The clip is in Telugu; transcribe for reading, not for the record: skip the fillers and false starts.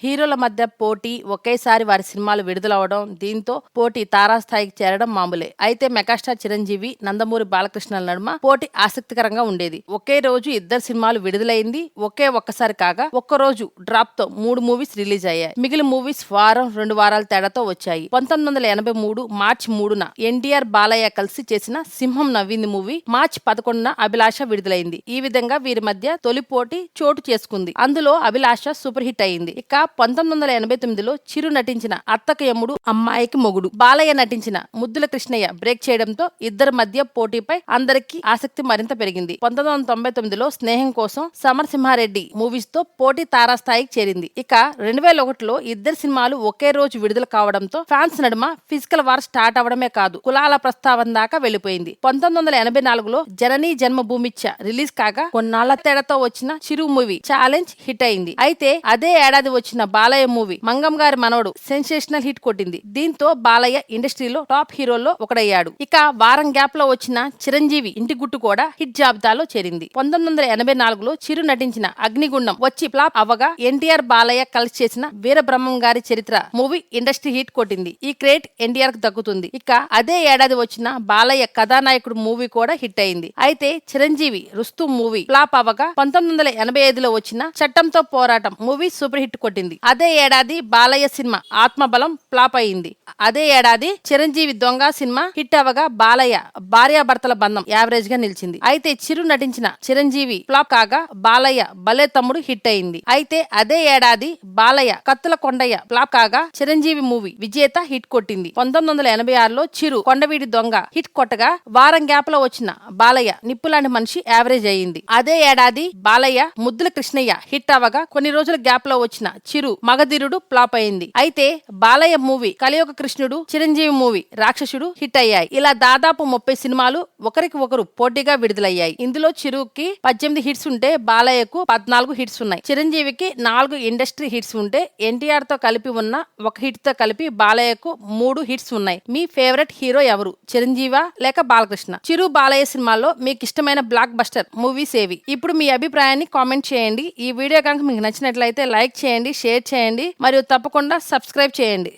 హీరోల మధ్య పోటీ, ఒకేసారి వారి సినిమాలు విడుదలవడం, దీంతో పోటీ తారాస్థాయికి చేరడం మామూలే. అయితే మెగాస్టార్ చిరంజీవి, నందమూరి బాలకృష్ణల నడుమ పోటీ ఆసక్తికరంగా ఉండేది. ఒకే రోజు ఇద్దరు సినిమాలు విడుదలైంది. ఒక్కసారి కాగా ఒక్కరోజు డ్రాప్ తో 3 మూవీస్ రిలీజ్ అయ్యాయి. మిగిలిన మూవీస్ వారం 2 వారాల తేడాతో వచ్చాయి. 1983 మార్చి 3న ఎన్టీఆర్, బాలయ్య కలిసి చేసిన సింహం నవ్వింది మూవీ మార్చి 11న అభిలాష విడుదలైంది. ఈ విధంగా వీరి మధ్య తొలి పోటీ చోటు చేసుకుంది. అందులో అభిలాష సూపర్ హిట్ అయింది. ఇక 1989లో చిరు నటించిన అత్తకు యమ్ముడు, అమ్మాయికి మొగుడు, బాలయ్య నటించిన ముద్దుల కృష్ణయ్య బ్రేక్ చేయడంతో ఇద్దరి మధ్య పోటీపై అందరికీ ఆసక్తి మరింత పెరిగింది. 1999లో స్నేహం కోసం, సమరసింహారెడ్డి మూవీస్ తో పోటీ తారాస్థాయికి చేరింది. ఇక 2001లో ఇద్దరు సినిమాలు ఒకే రోజు విడుదల కావడంతో ఫ్యాన్స్ నడుమ ఫిజికల్ వార్ స్టార్ట్ అవడమే కాదు, కులాల ప్రస్తావన దాకా వెళ్లిపోయింది. 1984లో జననీ జన్మభూమిచ్చ రిలీజ్ కాగా కొన్నాళ్ల తేడాతో వచ్చిన చిరు మూవీ ఛాలెంజ్ హిట్ అయింది. అయితే అదే ఏడాది వచ్చిన బాలయ్య మూవీ మంగం గారి మనవడు సెన్సేషనల్ హిట్ కొట్టింది. దీంతో బాలయ్య ఇండస్ట్రీలో టాప్ హీరోల్లో ఒకడయ్యాడు. ఇక వారం గ్యాప్ లో వచ్చిన చిరంజీవి ఇంటి గుట్టు కూడా హిట్ జాబితాలో చేరింది. 1984లో చిరు నటించిన అగ్నిగుండం వచ్చి ఫ్లాప్ అవ్వగా ఎన్టీఆర్, బాలయ్య కలిసి చేసిన వీరబ్రహ్మం గారి చరిత్ర మూవీ ఇండస్ట్రీ హిట్ కొట్టింది. ఈ క్రెడిట్ ఎన్టీఆర్ కు దక్కుతుంది. ఇక అదే ఏడాది వచ్చిన బాలయ్య కథానాయకుడు మూవీ కూడా హిట్ అయింది. అయితే చిరంజీవి రుస్తు మూవీ ఫ్లాప్ అవ్వగా 1985లో వచ్చిన చట్టంతో పోరాటం మూవీ సూపర్ హిట్ కొట్టింది. అదే ఏడాది బాలయ్య సినిమా ఆత్మబలం ఫ్లాప్ అయింది. అదే ఏడాది చిరంజీవి దొంగ సినిమా హిట్ అవ్వగా బాలయ్య భార్యాభర్తల బంధం యావరేజ్ గా నిలిచింది. అయితే చిరు నటించిన చిరంజీవి ఫ్లాప్ కాగా బాలయ్య భలే తమ్ముడు హిట్ అయింది. అయితే అదే ఏడాది బాలయ్య కత్తుల కొండయ్య ఫ్లాప్ కాగా చిరంజీవి మూవీ విజేత హిట్ కొట్టింది. 1986లో చిరు కొండవీడి దొంగ హిట్ కొట్టగా వారం గ్యాప్ లో వచ్చిన బాలయ్య నిప్పులాంటి మనిషి యావరేజ్ అయ్యింది. అదే ఏడాది బాలయ్య ముద్దుల కృష్ణయ్య హిట్ అవ్వగా కొన్ని రోజుల గ్యాప్ లో వచ్చిన చిరు మగధీరుడు ఫ్లాప్ అయింది. అయితే బాలయ్య మూవీ కలియుగ కృష్ణుడు, చిరంజీవి మూవీ రాక్షసుడు హిట్ అయ్యాయి. ఇలా దాదాపు 30 సినిమాలు ఒకరికి ఒకరు పోటీగా విడుదలయ్యాయి. ఇందులో చిరుకి 18 హిట్స్ ఉంటే బాలయ్యకు 14 హిట్స్ ఉన్నాయి. చిరంజీవికి 4 ఇండస్ట్రీ హిట్స్ ఉంటే ఎన్టీఆర్ తో కలిపి ఉన్న 1 హిట్ తో కలిపి బాలయ్యకు 3 హిట్స్ ఉన్నాయి. మీ ఫేవరెట్ హీరో ఎవరు, చిరంజీవా లేక బాలకృష్ణ? చిరు, బాలయ్య సినిమాల్లో మీకు ఇష్టమైన బ్లాక్ బస్టర్ మూవీస్ ఏవి? ఇప్పుడు మీ అభిప్రాయాన్ని కామెంట్ చేయండి. ఈ వీడియో కనుక మీకు నచ్చినట్లయితే లైక్ చేయండి, షేర్ చేయండి మరియు తప్పకుండా సబ్స్క్రైబ్ చేయండి.